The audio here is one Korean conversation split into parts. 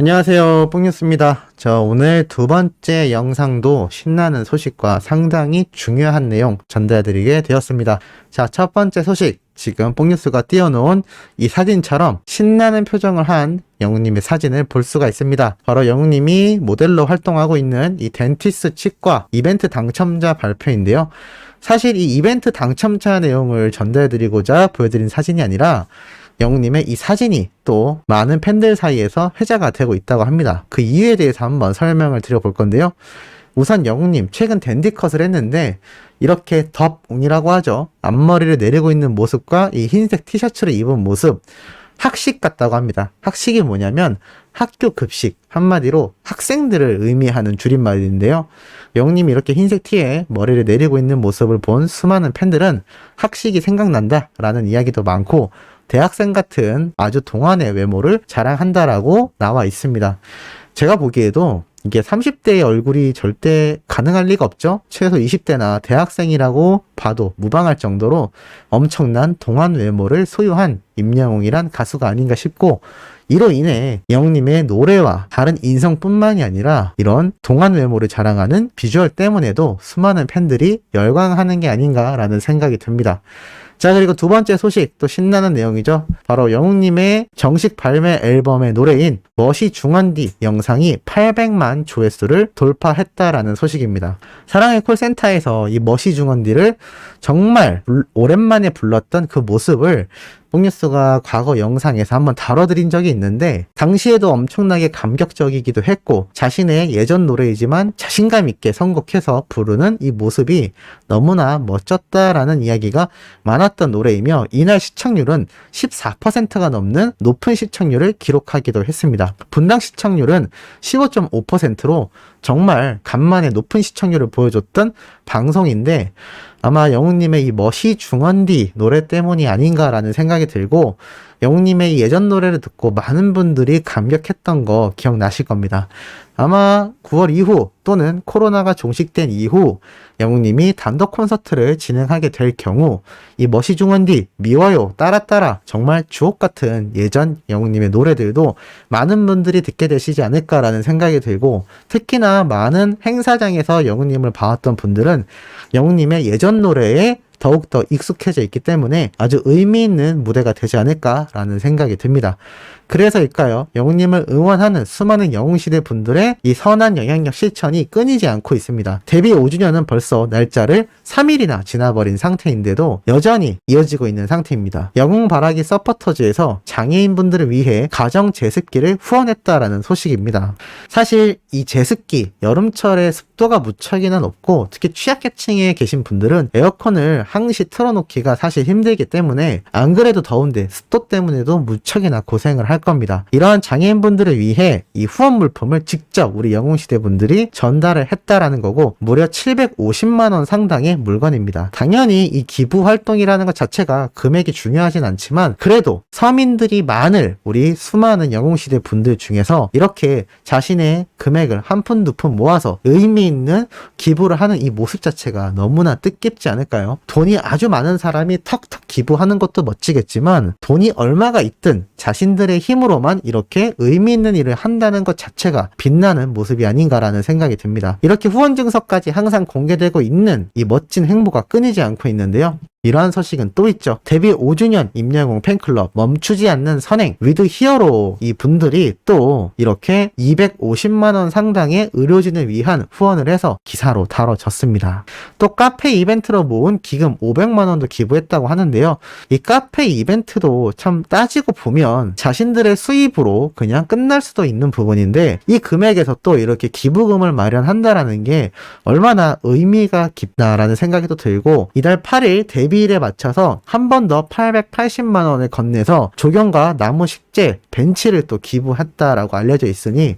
안녕하세요, 뽕뉴스입니다. 오늘 두 번째 영상도 신나는 소식과 상당히 중요한 내용 전달드리게 되었습니다. 첫 번째 소식, 지금 뽕뉴스가 띄워놓은 이 사진처럼 신나는 표정을 한 영웅님의 사진을 볼 수가 있습니다. 바로 영웅님이 모델로 활동하고 있는 이 덴티스 치과 이벤트 당첨자 발표인데요. 사실 이 이벤트 당첨자 내용을 전달드리고자 보여드린 사진이 아니라 영웅님의 이 사진이 또 많은 팬들 사이에서 회자가 되고 있다고 합니다. 그 이유에 대해서 한번 설명을 드려볼 건데요. 우선 영웅님 최근 댄디컷을 했는데 이렇게 덥웅이라고 하죠. 앞머리를 내리고 있는 모습과 이 흰색 티셔츠를 입은 모습, 학식 같다고 합니다. 학식이 뭐냐면 학교 급식, 한마디로 학생들을 의미하는 줄임말인데요. 영웅님이 이렇게 흰색 티에 머리를 내리고 있는 모습을 본 수많은 팬들은 학식이 생각난다 라는 이야기도 많고, 대학생 같은 아주 동안의 외모를 자랑한다라고 나와 있습니다. 제가 보기에도 이게 30대의 얼굴이 절대 가능할 리가 없죠. 최소 20대나 대학생이라고 봐도 무방할 정도로 엄청난 동안 외모를 소유한 임영웅이란 가수가 아닌가 싶고, 이로 인해 영웅님의 노래와 다른 인성뿐만이 아니라 이런 동안 외모를 자랑하는 비주얼 때문에도 수많은 팬들이 열광하는 게 아닌가라는 생각이 듭니다. 그리고 두 번째 소식, 또 신나는 내용이죠. 바로 영웅님의 정식 발매 앨범의 노래인 멋이 중헌디 영상이 800만 조회수를 돌파했다라는 소식입니다. 사랑의 콜센터에서 이 멋이 중헌디를 정말 오랜만에 불렀던 그 모습을 뽕뉴스가 과거 영상에서 한번 다뤄드린 적이 있는데, 당시에도 엄청나게 감격적이기도 했고 자신의 예전 노래이지만 자신감 있게 선곡해서 부르는 이 모습이 너무나 멋졌다라는 이야기가 많았던 노래이며, 이날 시청률은 14%가 넘는 높은 시청률을 기록하기도 했습니다. 분당 시청률은 15.5%로 정말 간만에 높은 시청률을 보여줬던 방송인데, 아마 영웅님의 이 멋이 중헌디 노래 때문이 아닌가라는 생각이 들고, 영웅님의 예전 노래를 듣고 많은 분들이 감격했던 거 기억나실 겁니다. 아마 9월 이후 또는 코로나가 종식된 이후 영웅님이 단독 콘서트를 진행하게 될 경우 이 멋이 중헌디, 미워요, 따라따라 정말 주옥같은 예전 영웅님의 노래들도 많은 분들이 듣게 되시지 않을까라는 생각이 들고, 특히나 많은 행사장에서 영웅님을 봐왔던 분들은 영웅님의 예전 노래에 더욱더 익숙해져 있기 때문에 아주 의미 있는 무대가 되지 않을까라는 생각이 듭니다. 그래서일까요? 영웅님을 응원하는 수많은 영웅시대 분들의 이 선한 영향력 실천이 끊이지 않고 있습니다. 데뷔 5주년은 벌써 날짜를 3일이나 지나버린 상태인데도 여전히 이어지고 있는 상태입니다. 영웅바라기 서포터즈에서 장애인분들을 위해 가정 제습기를 후원했다라는 소식입니다. 사실 이 제습기, 여름철에 습도가 무척이나 높고 특히 취약계층에 계신 분들은 에어컨을 항시 틀어놓기가 사실 힘들기 때문에 안 그래도 더운데 습도 때문에도 무척이나 고생을 할 겁니다. 이러한 장애인분들을 위해 이 후원 물품을 직접 우리 영웅시대 분들이 전달을 했다라는 거고, 무려 750만원 상당의 물건입니다. 당연히 이 기부 활동이라는 것 자체가 금액이 중요하진 않지만, 그래도 서민들이 많을 우리 수많은 영웅시대 분들 중에서 이렇게 자신의 금액을 한 푼 두 푼 모아서 의미 있는 기부를 하는 이 모습 자체가 너무나 뜻깊지 않을까요? 돈이 아주 많은 사람이 턱턱 기부하는 것도 멋지겠지만, 돈이 얼마가 있든 자신들의 힘으로만 이렇게 의미 있는 일을 한다는 것 자체가 빛나는 모습이 아닌가라는 생각이 듭니다. 이렇게 후원 증서까지 항상 공개되고 있는 이 멋진 행보가 끊이지 않고 있는데요. 이러한 소식은 또 있죠. 데뷔 5주년 임영웅 팬클럽 멈추지 않는 선행 위드 히어로 이 분들이 또 이렇게 250만원 상당의 의료진을 위한 후원을 해서 기사로 다뤄졌습니다. 또 카페 이벤트로 모은 기금 500만원도 기부했다고 하는데요. 이 카페 이벤트도 참 따지고 보면 자신들의 수입으로 그냥 끝날 수도 있는 부분인데, 이 금액에서 또 이렇게 기부금을 마련한다라는 게 얼마나 의미가 깊다라는 생각이 또 들고, 이달 8일 데뷔일에 맞춰서 한 번 더 880만원을 건네서 조경과 나무 식재, 벤치를 또 기부했다라고 알려져 있으니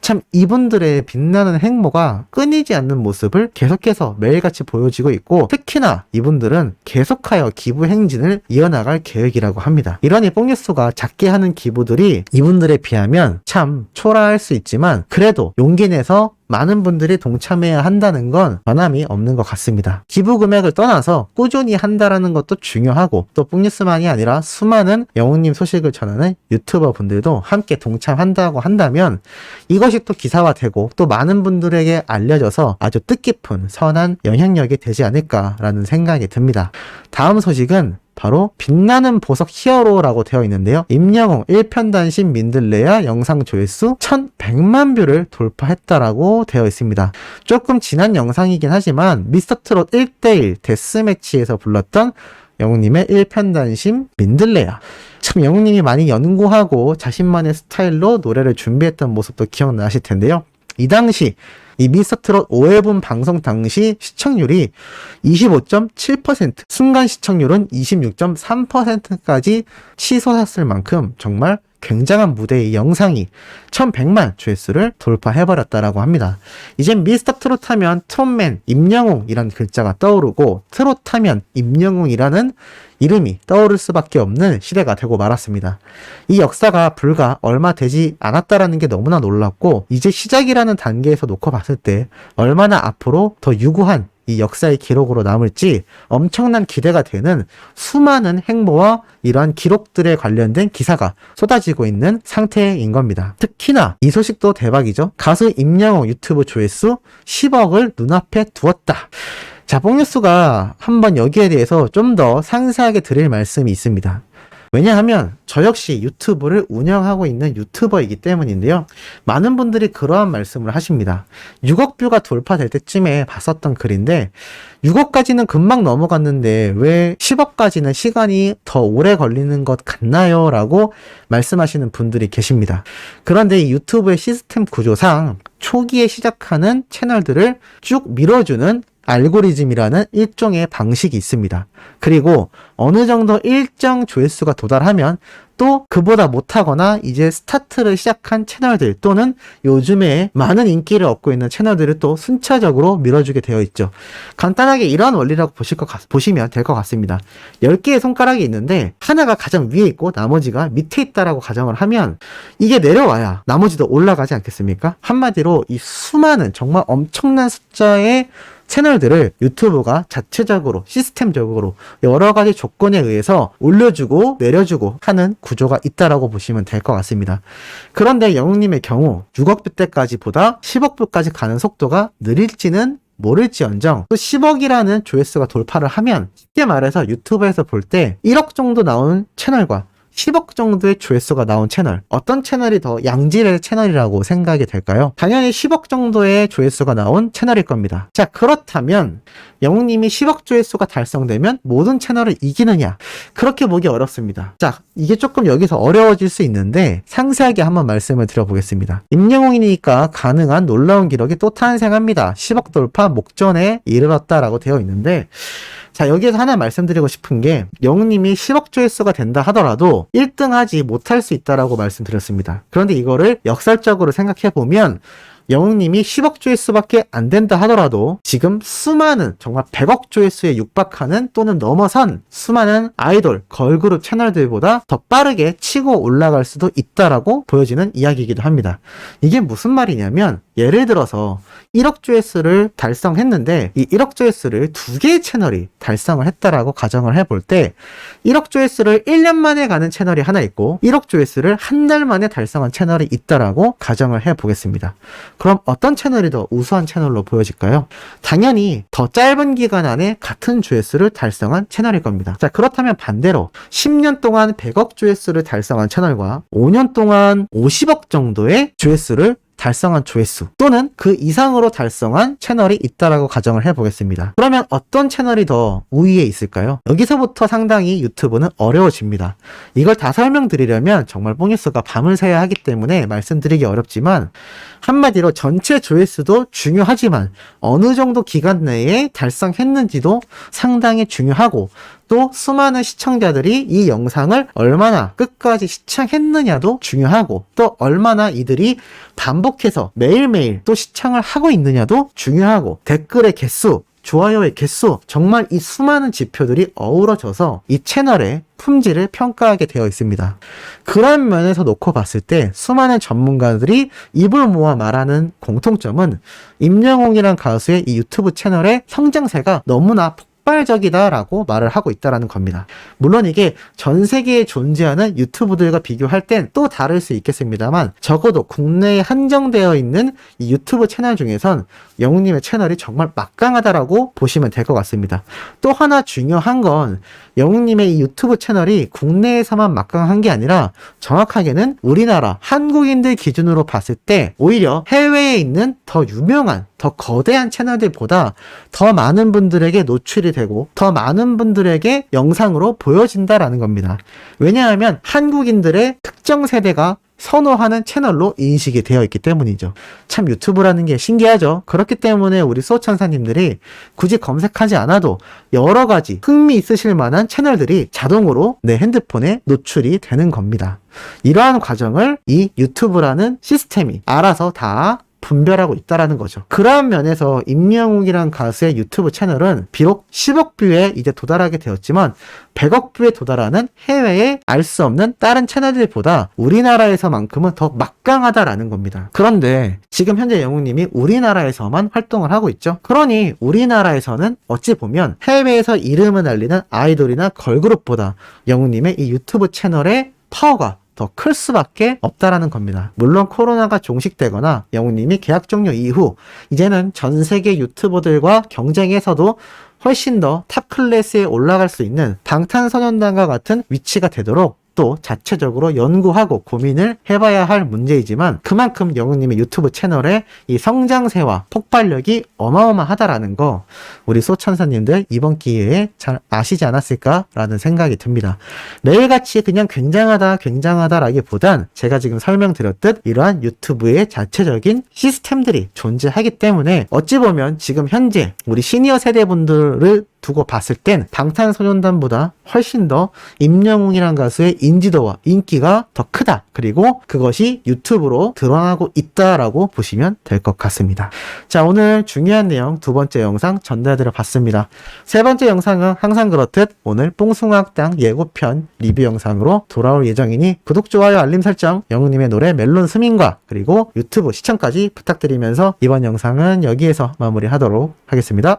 참 이분들의 빛나는 행보가 끊이지 않는 모습을 계속해서 매일같이 보여지고 있고, 특히나 이분들은 계속하여 기부 행진을 이어나갈 계획이라고 합니다. 이러니 뽕뉴스가 작게 하는 기부들이 이분들에 비하면 참 초라할 수 있지만, 그래도 용기 내서 많은 분들이 동참해야 한다는 건 변함이 없는 것 같습니다. 기부 금액을 떠나서 꾸준히 한다라는 것도 중요하고, 또 뽕뉴스만이 아니라 수많은 영웅님 소식을 전하는 유튜브 유튜버 분들도 함께 동참한다고 한다면 이것이 또 기사화되고 또 많은 분들에게 알려져서 아주 뜻깊은 선한 영향력이 되지 않을까라는 생각이 듭니다. 다음 소식은 바로 빛나는 보석 히어로라고 되어 있는데요. 임영웅 1편단신 민들레야 영상 조회수 1100만 뷰를 돌파했다라고 되어 있습니다. 조금 지난 영상이긴 하지만 미스터트롯 1대1 데스매치에서 불렀던 영웅님의 1편단신 민들레야. 참 영웅님이 많이 연구하고 자신만의 스타일로 노래를 준비했던 모습도 기억나실 텐데요. 이 당시 이 미스터트롯 5회분 방송 당시 시청률이 25.7%, 순간 시청률은 26.3%까지 치솟았을 만큼 정말 굉장한 무대의 영상이 1100만 조회수를 돌파해버렸다라고 합니다. 이제 미스터트롯 하면 트롯맨 임영웅이라는 글자가 떠오르고 트롯 하면 임영웅이라는 이름이 떠오를 수밖에 없는 시대가 되고 말았습니다. 이 역사가 불과 얼마 되지 않았다라는 게 너무나 놀랍고 이제 시작이라는 단계에서 놓고 봤을 때 얼마나 앞으로 더 유구한 이 역사의 기록으로 남을지 엄청난 기대가 되는 수많은 행보와 이러한 기록들에 관련된 기사가 쏟아지고 있는 상태인 겁니다. 특히나 이 소식도 대박이죠. 가수 임영웅 유튜브 조회수 10억을 눈앞에 두었다. 자, 뽕뉴스가 한번 여기에 대해서 좀 더 상세하게 드릴 말씀이 있습니다. 왜냐하면 저 역시 유튜브를 운영하고 있는 유튜버이기 때문인데요. 많은 분들이 그러한 말씀을 하십니다. 6억 뷰가 돌파될 때쯤에 봤었던 글인데 6억까지는 금방 넘어갔는데 왜 10억까지는 시간이 더 오래 걸리는 것 같나요? 라고 말씀하시는 분들이 계십니다. 그런데 이 유튜브의 시스템 구조상 초기에 시작하는 채널들을 쭉 밀어주는 알고리즘이라는 일종의 방식이 있습니다. 그리고 어느 정도 일정 조회수가 도달하면 또 그보다 못하거나 이제 스타트를 시작한 채널들 또는 요즘에 많은 인기를 얻고 있는 채널들을 또 순차적으로 밀어주게 되어 있죠. 간단하게 이러한 원리라고 보시면 될 것 같습니다. 10개의 손가락이 있는데 하나가 가장 위에 있고 나머지가 밑에 있다라고 가정을 하면 이게 내려와야 나머지도 올라가지 않겠습니까? 한마디로 이 수많은 정말 엄청난 숫자의 채널들을 유튜브가 자체적으로 시스템적으로 여러 가지 조건에 의해서 올려주고 내려주고 하는 구조가 있다라고 보시면 될 것 같습니다. 그런데 영웅님의 경우 6억 뷰 때까지보다 10억 뷰까지 가는 속도가 느릴지는 모를지언정 또 10억이라는 조회수가 돌파를 하면 쉽게 말해서 유튜브에서 볼 때 1억 정도 나온 채널과 10억 정도의 조회수가 나온 채널, 어떤 채널이 더 양질의 채널이라고 생각이 될까요? 당연히 10억 정도의 조회수가 나온 채널일 겁니다. 자, 그렇다면 영웅님이 10억 조회수가 달성되면 모든 채널을 이기느냐? 그렇게 보기 어렵습니다. 자, 이게 조금 여기서 어려워질 수 있는데 상세하게 한번 말씀을 드려보겠습니다. 임영웅이니까 가능한 놀라운 기록이 또 탄생합니다. 10억 돌파 목전에 이르렀다라고 되어 있는데 자, 여기에서 하나 말씀드리고 싶은 게 영웅님이 10억 조회수가 된다 하더라도 1등 하지 못할 수 있다라고 말씀드렸습니다. 그런데 이거를 역설적으로 생각해보면 영웅님이 10억 조회수밖에 안 된다 하더라도 지금 수많은 정말 100억 조회수에 육박하는 또는 넘어선 수많은 아이돌, 걸그룹 채널들보다 더 빠르게 치고 올라갈 수도 있다라고 보여지는 이야기이기도 합니다. 이게 무슨 말이냐면 예를 들어서 1억 조회수를 달성했는데 이 1억 조회수를 2개의 채널이 달성을 했다라고 가정을 해볼 때 1억 조회수를 1년 만에 가는 채널이 하나 있고 1억 조회수를 한 달 만에 달성한 채널이 있다라고 가정을 해보겠습니다. 그럼 어떤 채널이 더 우수한 채널로 보여질까요? 당연히 더 짧은 기간 안에 같은 조회수를 달성한 채널일 겁니다. 자, 그렇다면 반대로 10년 동안 100억 조회수를 달성한 채널과 5년 동안 50억 정도의 조회수를 달성한 조회수 또는 그 이상으로 달성한 채널이 있다라고 가정을 해보겠습니다. 그러면 어떤 채널이 더 우위에 있을까요? 여기서부터 상당히 유튜브는 어려워집니다. 이걸 다 설명드리려면 정말 뽕뉴스가 밤을 새야 하기 때문에 말씀드리기 어렵지만 한마디로 전체 조회수도 중요하지만 어느 정도 기간 내에 달성했는지도 상당히 중요하고 또 수많은 시청자들이 이 영상을 얼마나 끝까지 시청했느냐도 중요하고 또 얼마나 이들이 반복해서 매일매일 또 시청을 하고 있느냐도 중요하고 댓글의 개수, 좋아요의 개수, 정말 이 수많은 지표들이 어우러져서 이 채널의 품질을 평가하게 되어 있습니다. 그런 면에서 놓고 봤을 때 수많은 전문가들이 입을 모아 말하는 공통점은 임영웅이란 가수의 이 유튜브 채널의 성장세가 너무나 폭발적이다라고 말을 하고 있다라는 겁니다. 물론 이게 전 세계에 존재하는 유튜브들과 비교할 땐 또 다를 수 있겠습니다만 적어도 국내에 한정되어 있는 이 유튜브 채널 중에선 영웅님의 채널이 정말 막강하다라고 보시면 될 것 같습니다. 또 하나 중요한 건 영웅님의 이 유튜브 채널이 국내에서만 막강한 게 아니라 정확하게는 우리나라 한국인들 기준으로 봤을 때 오히려 해외에 있는 더 유명한 더 거대한 채널들보다 더 많은 분들에게 노출이 되고 더 많은 분들에게 영상으로 보여진다라는 겁니다. 왜냐하면 한국인들의 특정 세대가 선호하는 채널로 인식이 되어 있기 때문이죠. 참 유튜브라는 게 신기하죠. 그렇기 때문에 우리 수호천사님들이 굳이 검색하지 않아도 여러 가지 흥미 있으실 만한 채널들이 자동으로 내 핸드폰에 노출이 되는 겁니다. 이러한 과정을 이 유튜브라는 시스템이 알아서 다 분별하고 있다라는 거죠. 그러한 면에서 임영웅이란 가수의 유튜브 채널은 비록 10억 뷰에 이제 도달하게 되었지만 100억 뷰에 도달하는 해외에 알 수 없는 다른 채널들보다 우리나라에서만큼은 더 막강하다라는 겁니다. 그런데 지금 현재 영웅님이 우리나라에서만 활동을 하고 있죠. 그러니 우리나라에서는 어찌 보면 해외에서 이름을 알리는 아이돌이나 걸그룹보다 영웅님의 이 유튜브 채널의 파워가 더 클 수밖에 없다라는 겁니다. 물론 코로나가 종식되거나 영웅님이 계약 종료 이후 이제는 전 세계 유튜버들과 경쟁해서도 훨씬 더 탑 클래스에 올라갈 수 있는 방탄소년단과 같은 위치가 되도록 또 자체적으로 연구하고 고민을 해봐야 할 문제이지만 그만큼 영웅님의 유튜브 채널의 이 성장세와 폭발력이 어마어마하다라는 거 우리 소천사님들 이번 기회에 잘 아시지 않았을까라는 생각이 듭니다. 매일같이 그냥 굉장하다라기보단 제가 지금 설명드렸듯 이러한 유튜브의 자체적인 시스템들이 존재하기 때문에 어찌 보면 지금 현재 우리 시니어 세대분들을 두고 봤을 땐 방탄소년단보다 훨씬 더 임영웅이란 가수의 인지도와 인기가 더 크다. 그리고 그것이 유튜브로 드러나고 있다라고 보시면 될 것 같습니다. 자, 오늘 중요한 내용 두 번째 영상 전달드려 봤습니다. 세 번째 영상은 항상 그렇듯 오늘 뽕숭아학당 예고편 리뷰 영상으로 돌아올 예정이니 구독, 좋아요, 알림 설정, 영웅님의 노래 멜론 스밍과 그리고 유튜브 시청까지 부탁드리면서 이번 영상은 여기에서 마무리하도록 하겠습니다.